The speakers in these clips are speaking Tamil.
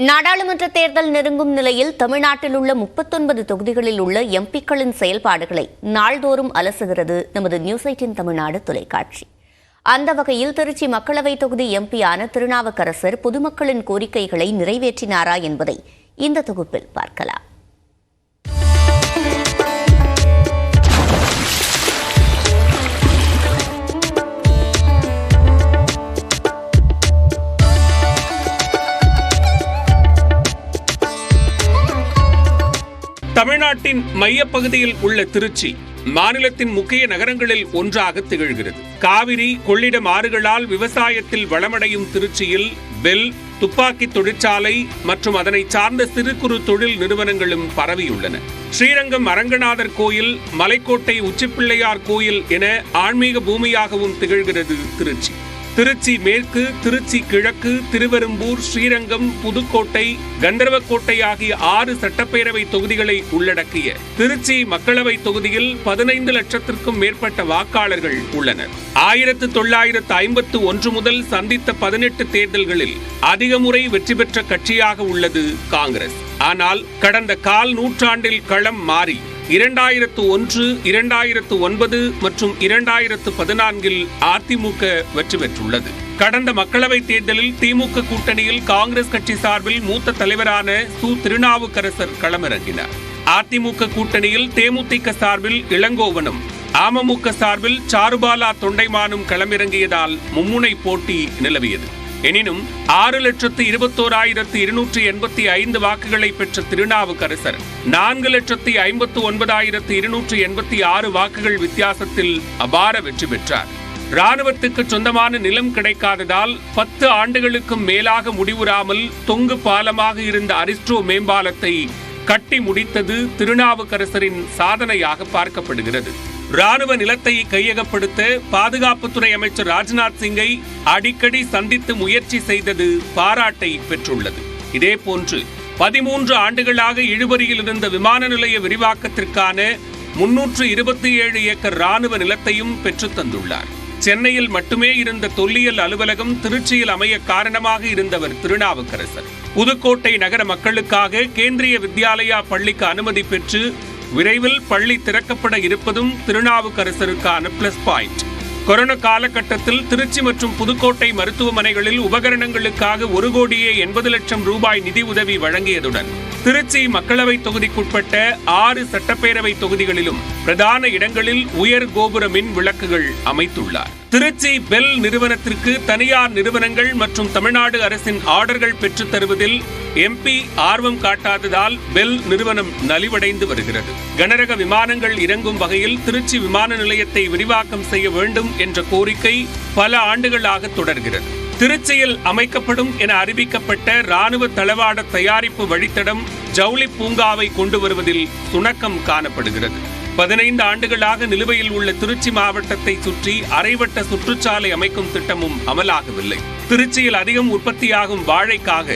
நாடாளுமன்ற தேர்தல் நெருங்கும் நிலையில் தமிழ்நாட்டில் உள்ள 39 தொகுதிகளில் உள்ள எம்பிக்களின் செயல்பாடுகளை நாள்தோறும் அலசுகிறது நமது நியூஸ் 18 தமிழ்நாடு தொலைக்காட்சி. அந்த வகையில் திருச்சி மக்களவைத் தொகுதி எம்பியான திருநாவுக்கரசர் பொதுமக்களின் கோரிக்கைகளை நிறைவேற்றினாரா என்பதை இந்த தொகுப்பில் பார்க்கலாம். தமிழ்நாட்டின் மையப்பகுதியில் உள்ள திருச்சி மாநிலத்தின் முக்கிய நகரங்களில் ஒன்றாக திகழ்கிறது. காவிரி கொள்ளிடம் ஆறுகளால் விவசாயத்தில் வளமடையும் திருச்சியில் பெல், துப்பாக்கி தொழிற்சாலை மற்றும் அதனை சார்ந்த சிறு குறு தொழில் நிறுவனங்களும் பரவியுள்ளன. ஸ்ரீரங்கம் அரங்கநாதர் கோயில், மலைக்கோட்டை உச்சிப்பிள்ளையார் கோயில் என ஆன்மீக பூமியாகவும் திகழ்கிறது திருச்சி. திருச்சி மேற்கு, திருச்சி கிழக்கு, திருவெரும்பூர், ஸ்ரீரங்கம், புதுக்கோட்டை, கந்தர்வக்கோட்டை ஆகிய 6 சட்டப்பேரவை தொகுதிகளை உள்ளடக்கிய திருச்சி மக்களவை தொகுதியில் 15 லட்சத்திற்கும் மேற்பட்ட வாக்காளர்கள் உள்ளனர். 1951 முதல் சந்தித்த 18 தேர்தல்களில் அதிக முறை வெற்றி பெற்ற கட்சியாக உள்ளது காங்கிரஸ். ஆனால் கடந்த கால் நூற்றாண்டில் களம் மாறி 2001, 2009 மற்றும் 2014 அதிமுக வெற்றி பெற்றுள்ளது. கடந்த மக்களவைத் தேர்தலில் திமுக கூட்டணியில் காங்கிரஸ் கட்சி சார்பில் மூத்த தலைவரான திருநாவுக்கரசர் களமிறங்கினார். அதிமுக கூட்டணியில் தேமுதிக சார்பில் இளங்கோவனும், அமமுக சார்பில் சாருபாலா தொண்டைமானும் களமிறங்கியதால் மும்முனை போட்டி நிலவியது. எனினும் 6,21,285 வாக்குகளை பெற்ற திருநாவுக்கரசர் 4,59,286 வாக்குகள் வித்தியாசத்தில் அபார வெற்றி பெற்றார். ராணுவத்துக்கு சொந்தமான நிலம் கிடைக்காததால் 10 ஆண்டுகளுக்கும் மேலாக முடிவுறாமல் தொங்கு பாலமாக இருந்த அரிஸ்டோ மேம்பாலத்தை கட்டி முடித்தது திருநாவுக்கரசரின் சாதனையாக பார்க்கப்படுகிறது. ராணுவ நிலத்தை கையகப்படுத்த பாதுகாப்புத்துறை அமைச்சர் ராஜ்நாத் சிங்கை அடிக்கடி சந்தித்து முயற்சி செய்தது பாராட்டை பெற்றுள்ளது. இதேபோன்று 13 ஆண்டுகளாக இழுபறியில் இருந்த விமான நிலைய விரிவாக்கத்திற்கான 327 ஏக்கர் ராணுவ நிலத்தையும் பெற்றுத் தந்துள்ளார். சென்னையில் மட்டுமே இருந்த தொல்லியல் அலுவலகம் திருச்சியில் அமைய காரணமாக இருந்தவர் திருநாவுக்கரசர். புதுக்கோட்டை நகர மக்களுக்காக கேந்திரிய வித்யாலயா பள்ளிக்கு அனுமதி பெற்று விரைவில் பள்ளி திறக்கப்பட இருப்பதும் திருநாவுக்கரசருக்கான பிளஸ் பாயிண்ட். கொரோனா காலகட்டத்தில் திருச்சி மற்றும் புதுக்கோட்டை மருத்துவமனைகளில் உபகரணங்களுக்காக 1,80,00,000 ரூபாய் நிதி உதவி வழங்கியதுடன் திருச்சி மக்களவை தொகுதிக்குட்பட்ட 6 சட்டப்பேரவை தொகுதிகளிலும் பிரதான இடங்களில் உயர் கோபுர மின் விளக்குகள் அமைத்துள்ளார். திருச்சி பெல் நிறுவனத்திற்கு தனியார் நிறுவனங்கள் மற்றும் தமிழ்நாடு அரசின் ஆர்டர்கள் பெற்றுத் தருவதில் எம்பி ஆர்வம் காட்டாததால் பெல் நிறுவனம் நலிவடைந்து வருகிறது. கனரக விமானங்கள் இறங்கும் வகையில் திருச்சி விமான நிலையத்தை விரிவாக்கம் செய்ய வேண்டும் என்ற கோரிக்கை பல ஆண்டுகளாக தொடர்கிறது. திருச்சியில் அமைக்கப்படும் என அறிவிக்கப்பட்ட ராணுவ தளவாட தயாரிப்பு வழித்தடம் ஜவுளி பூங்காவை கொண்டு வருவதில் சுணக்கம் காணப்படுகிறது. 15 ஆண்டுகளாக நிலுவையில் உள்ள திருச்சி மாவட்டத்தை சுற்றி அரைவட்ட சுற்றுச்சாலை அமைக்கும் திட்டமும் அமலாகவில்லை. திருச்சியில் அதிகம் உற்பத்தியாகும் வாழைக்காக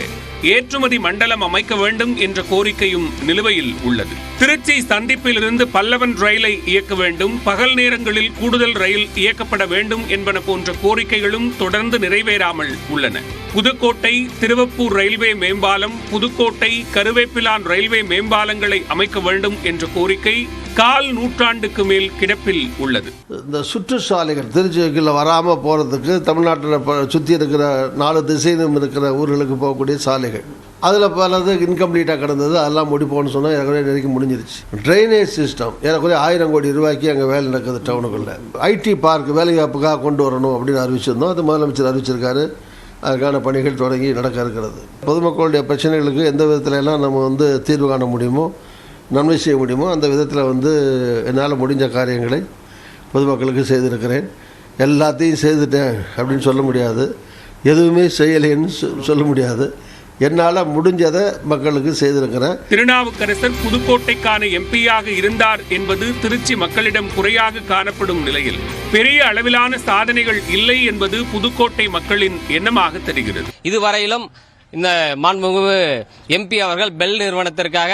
ஏற்றுமதி மண்டலம் அமைக்க வேண்டும் என்ற கோரிக்கையும் நிலுவையில் உள்ளது. திருச்சி சந்திப்பிலிருந்து பல்லவன் ரயிலை இயக்க வேண்டும், பகல் நேரங்களில் கூடுதல் ரயில் இயக்கப்பட வேண்டும் என்பன போன்ற கோரிக்கைகளும் தொடர்ந்து நிறைவேறாமல் உள்ளன. புதுக்கோட்டை திருவப்பூர் ரயில்வே மேம்பாலம், புதுக்கோட்டை கருவேப்பிலான் ரயில்வே மேம்பாலங்களை அமைக்க வேண்டும் என்ற கோரிக்கை கால் நூற்றாண்டுக்கு மேல் கிடப்பில் உள்ளது. இந்த சுற்றுச்சாலைகள் திருச்சிக்குள்ள வராமல் போகிறதுக்கு தமிழ்நாட்டில் சுற்றி இருக்கிற 4 திசையிலும் இருக்கிற ஊர்களுக்கு போகக்கூடிய சாலைகள், அதில் பலது இன்கம்ப்ளீட்டாக கிடந்தது. அதெல்லாம் முடிப்போம்னு சொன்னால் ஏற்கனவே நெருக்கி முடிஞ்சிருச்சு. ட்ரைனேஜ் சிஸ்டம் ஏறக்குறைய 1000 கோடி ரூபாய்க்கு அங்கே வேலை நடக்குது டவுனுக்குள்ளே. ஐடி பார்க் வேலைவாய்ப்புக்காக கொண்டு வரணும் அப்படின்னு அறிவிச்சிருந்தோம். அது முதலமைச்சர் அறிவிச்சிருக்காரு. அதுக்கான பணிகள் தொடங்கி நடக்க இருக்கிறது. பொதுமக்களுடைய பிரச்சனைகளுக்கு எந்த விதத்தில் எல்லாம் நம்ம தீர்வு காண முடியுமோ, நன்மை செய்ய முடியுமோ அந்த விதத்தில் என்னால் முடிஞ்ச காரியங்களை பொதுமக்களுக்கு செய்திருக்கிறேன். எல்லாத்தையும் செய்துட்டேன் அப்படின்னு சொல்ல முடியாது, எதுவுமே செய்யலைன்னு சொல்ல முடியாது. என்னால் முடிஞ்சதை மக்களுக்கு செய்திருக்கிறேன். திருநாவுக்கரசர் புதுக்கோட்டைக்கான எம்பியாக இருந்தார் என்பது திருச்சி மக்களிடம் குறையாக காணப்படும் நிலையில் பெரிய அளவிலான சாதனைகள் இல்லை என்பது புதுக்கோட்டை மக்களின் எண்ணமாக தெரிகிறது. இதுவரையிலும் இந்த மாண்புமிகு எம்பி அவர்கள் பெல் நிறுவனத்திற்காக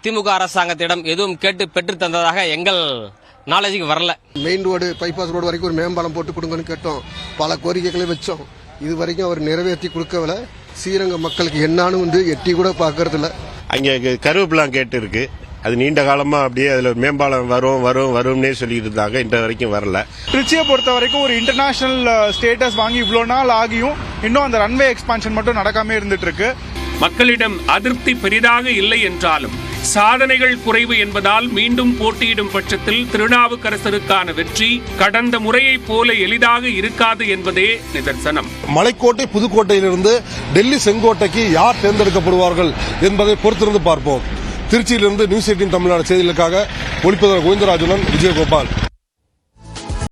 திமுக அரசாங்கத்திடம் எதுவும் கேட்டு பெற்று தந்ததாக எங்கள் நாலேஜுக்கு வரல. மெயின் ரோடு, பைபாஸ் ரோடு வரைக்கும் ஒரு மேம்பாலம் போட்டு கொடுங்கன்னு கேட்டோம். பல கோரிக்கைகளை வச்சோம். இது வரைக்கும் அவர் நிறைவேற்றி கொடுக்கவில்லை. ஸ்ரீரங்க மக்களுக்கு என்னான்னு வந்து எட்டி கூட பார்க்கறதில்ல. அங்கே கருவேப்பிலாம் கேட்டு இருக்கு. அது நீண்ட காலமா அப்படியே அதுல மேம்பாலம் வரும்னே சொல்லிட்டு இருந்தாங்க. இன்ற வரைக்கும் வரல. திருச்சியை பொறுத்த வரைக்கும் ஒரு இன்டர்நேஷனல் ஸ்டேட்டஸ் வாங்கி இவ்வளவு நாள் ஆகியும் இன்னும் அந்த ரன்வே எக்ஸ்பான்ஷன் மட்டும் நடக்காம இருந்துட்டு இருக்கு. மக்களிடம் அதிருப்தி பெரிதாக இல்லை என்றாலும் சாதனைகள் குறைவு என்பதால் மீண்டும் போட்டியிடும் பட்சத்தில் திருநாவுக்கரசருக்கான வெற்றி கடந்த முறையைப் போல எளிதாக இருக்காது என்பதே நிதர்சனம். மலைக்கோட்டை புதுக்கோட்டையிலிருந்து டெல்லி செங்கோட்டைக்கு யார் தேர்ந்தெடுக்கப்படுவார்கள் என்பதை பொறுத்திருந்து பார்ப்போம். திருச்சியிலிருந்து நியூஸ் 18 தமிழ்நாடு செய்திகளுக்காக ஒளிப்பதிவாளர் கோவிந்தராஜனுடன் விஜயகோபால்.